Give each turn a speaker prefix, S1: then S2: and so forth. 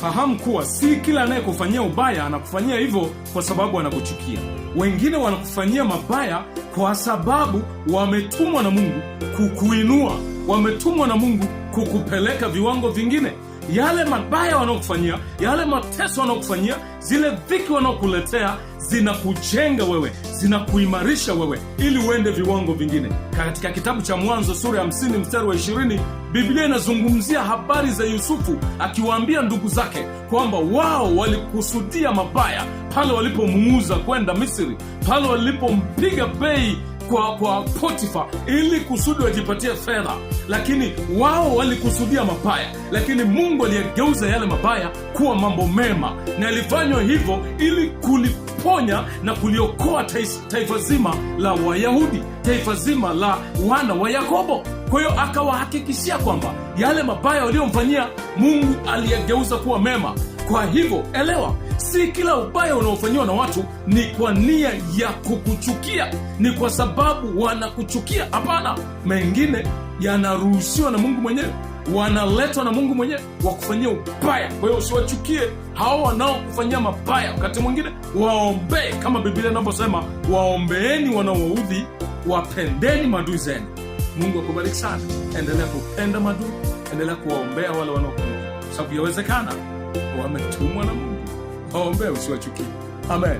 S1: fahamu kuwa si kila anayekufanyia ubaya anakufanyia hivyo kwa sababu anakuchukia. Wengine wanakufanyia mabaya kwa sababu wametumwa na Mungu kukuinua, wametumwa na Mungu kukupeleka viwango vingine. Yale mabaya wanaokufanyia, yale mateso wanaokufanyia, zile dhiki wanaokuletea zinakujenga wewe, zinakuimarisha wewe ili uende viwango vingine. Katika kitabu cha Mwanzo sura ya 50 mstari wa 20, Biblia inazungumzia habari za Yusufu akiwaambia ndugu zake kwamba wao walikusudia mabaya pale walipomuuza kwenda Misri, pale walipompiga bei kwa Potifa ili kusudi wajipatie fedha, lakini wao walikusudia mabaya, lakini Mungu aliyegeuza yale mabaya kuwa mambo mema, na alifanywa hivyo ili kuliponya na kuliokoa taifa zima la Wayahudi, taifa zima la wana wa Yakobo. Kwa hiyo akawahakikishia kwamba yale mabaya waliomfanyia Mungu aliyegeuza kuwa mema. Kwa hivyo elewa, si kila ubaya unaofanyiwa na watu ni kwa nia ya kukuchukia, ni kwa sababu wanakuchukia. Hapana, mengine yanaruhusiwa na Mungu mwenyewe, wanaletwa na Mungu mwenyewe wakufanyia ubaya. Kwa hiyo usiwachukie hao wanaokufanyia mabaya. Wakati mwingine waombee, kama Biblia inavyosema, waombeeni wanaowaudhi, wapendeni maadui zenu. Mungu akubariki sana. Endelea kupenda maadui, endelea kuwaombea wale wanaokuudhi, sababu yawezekana wametumwa na Mungu. Waombee, usiwachukie. Amen.